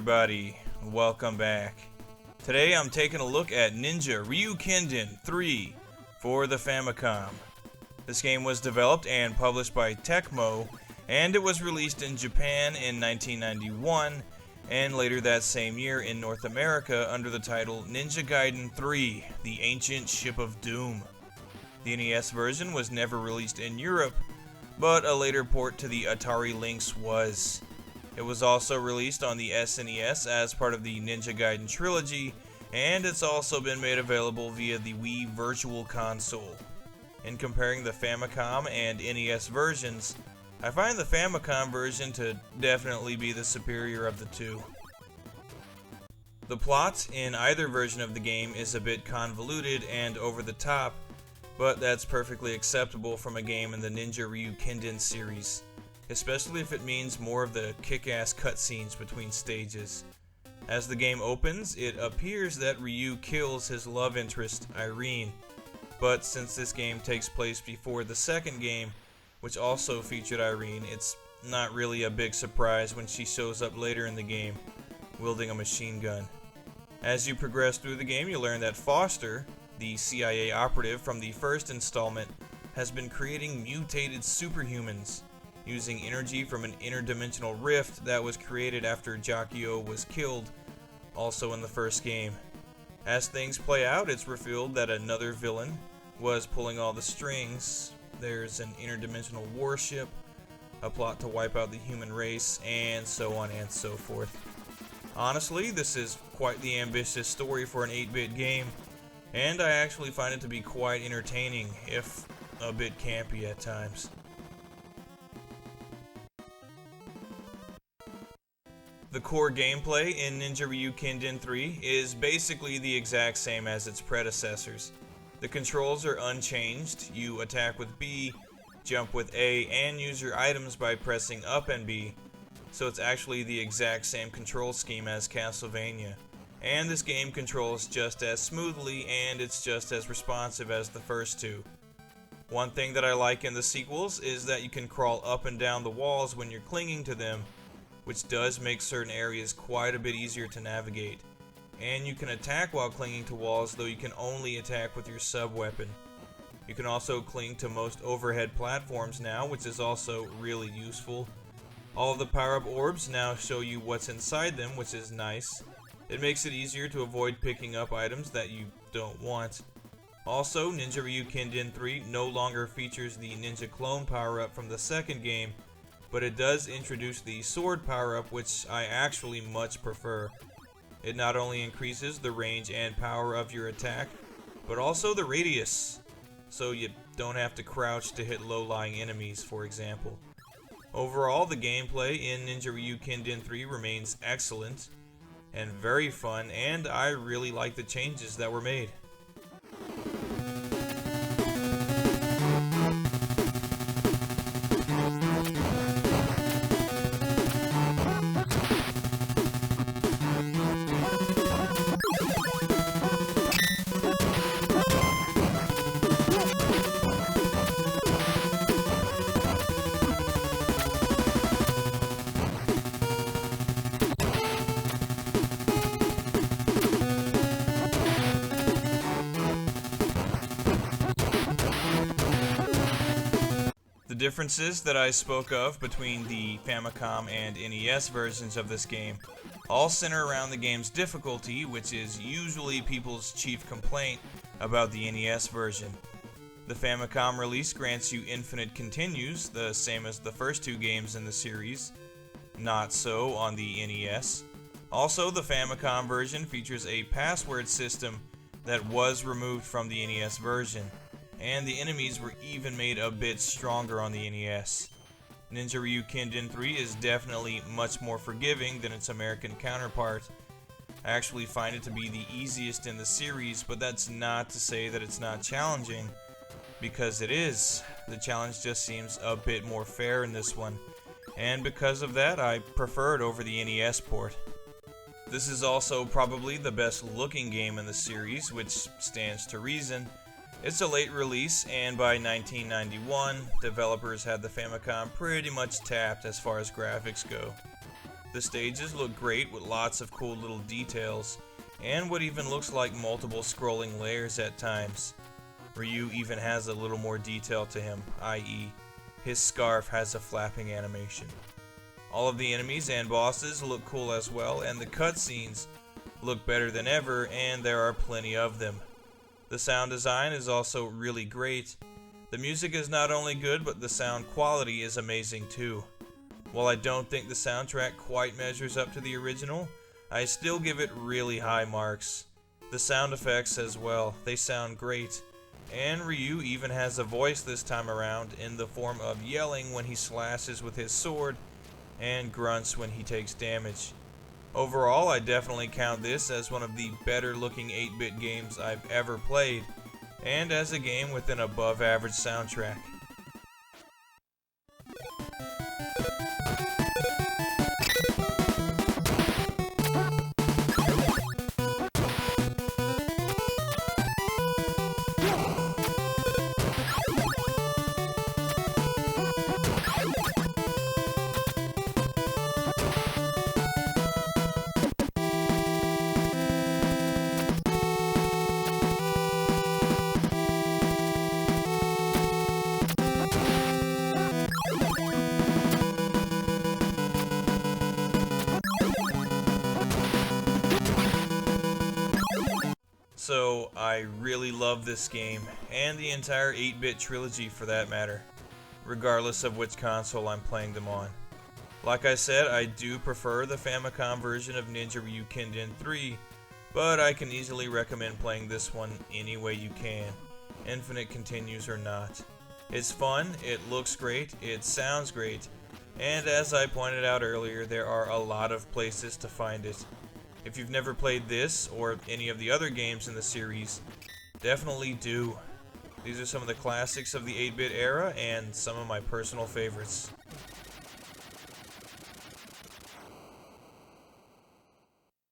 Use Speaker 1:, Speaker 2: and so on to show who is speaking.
Speaker 1: everybody, welcome back. Today I'm taking a look at Ninja Ryukenden 3 for the Famicom. This game was developed and published by Tecmo, and it was released in Japan in 1991, and later that same year in North America under the title Ninja Gaiden 3, The Ancient Ship of Doom. The NES version was never released in Europe, but a later port to the Atari Lynx was. It was also released on the SNES as part of the Ninja Gaiden trilogy, and it's also been made available via the Wii Virtual Console. In comparing the Famicom and NES versions, I find the Famicom version to definitely be the superior of the two. The plot in either version of the game is a bit convoluted and over the top, but that's perfectly acceptable from a game in the Ninja Ryukenden series, especially if it means more of the kick-ass cutscenes between stages. As the game opens, it appears that Ryu kills his love interest, Irene, but since this game takes place before the second game, which also featured Irene, it's not really a big surprise when she shows up later in the game, wielding a machine gun. As you progress through the game, you learn that Foster, the CIA operative from the first installment, has been creating mutated superhumans, using energy from an interdimensional rift that was created after Jakio was killed, also in the first game. As things play out, it's revealed that another villain was pulling all the strings. There's an interdimensional warship, a plot to wipe out the human race, and so on and so forth. Honestly, this is quite the ambitious story for an 8-bit game, and I actually find it to be quite entertaining, if a bit campy at times. The core gameplay in Ninja Ryukenden 3 is basically the exact same as its predecessors. The controls are unchanged. You attack with B, jump with A, and use your items by pressing up and B, so it's actually the exact same control scheme as Castlevania. And this game controls just as smoothly, and it's just as responsive as the first two. One thing that I like in the sequels is that you can crawl up and down the walls when you're clinging to them, which does make certain areas quite a bit easier to navigate. And you can attack while clinging to walls, though you can only attack with your sub-weapon. You can also cling to most overhead platforms now, which is also really useful. All of the power-up orbs now show you what's inside them, which is nice. It makes it easier to avoid picking up items that you don't want. Also, Ninja Ryukenden 3 no longer features the Ninja Clone power-up from the second game, but it does introduce the sword power-up, which I actually much prefer. It not only increases the range and power of your attack, but also the radius, so you don't have to crouch to hit low-lying enemies, for example. Overall, the gameplay in Ninja Ryukenden 3 remains excellent and very fun, and I really like the changes that were made. The differences that I spoke of between the Famicom and NES versions of this game all center around the game's difficulty, which is usually people's chief complaint about the NES version. The Famicom release grants you infinite continues, the same as the first two games in the series. Not so on the NES. Also, the Famicom version features a password system that was removed from the NES version, and the enemies were even made a bit stronger on the NES. Ninja Ryukenden 3 is definitely much more forgiving than its American counterpart. I actually find it to be the easiest in the series, but that's not to say that it's not challenging, because it is. The challenge just seems a bit more fair in this one, and because of that, I prefer it over the NES port. This is also probably the best looking game in the series, which stands to reason. It's a late release, and by 1991, developers had the Famicom pretty much tapped as far as graphics go. The stages look great with lots of cool little details, and what even looks like multiple scrolling layers at times. Ryu even has a little more detail to him, i.e., his scarf has a flapping animation. All of the enemies and bosses look cool as well, and the cutscenes look better than ever, and there are plenty of them. The sound design is also really great. The music is not only good, but the sound quality is amazing too. While I don't think the soundtrack quite measures up to the original, I still give it really high marks. The sound effects as well, they sound great. And Ryu even has a voice this time around in the form of yelling when he slashes with his sword and grunts when he takes damage. Overall, I definitely count this as one of the better looking 8-bit games I've ever played, and as a game with an above average soundtrack. So I really love this game, and the entire 8-bit trilogy for that matter, regardless of which console I'm playing them on. Like I said, I do prefer the Famicom version of Ninja Ryukenden 3, but I can easily recommend playing this one any way you can, infinite continues or not. It's fun, it looks great, it sounds great, and as I pointed out earlier, there are a lot of places to find it. If you've never played this, or any of the other games in the series, definitely do. These are some of the classics of the 8-bit era, and some of my personal favorites.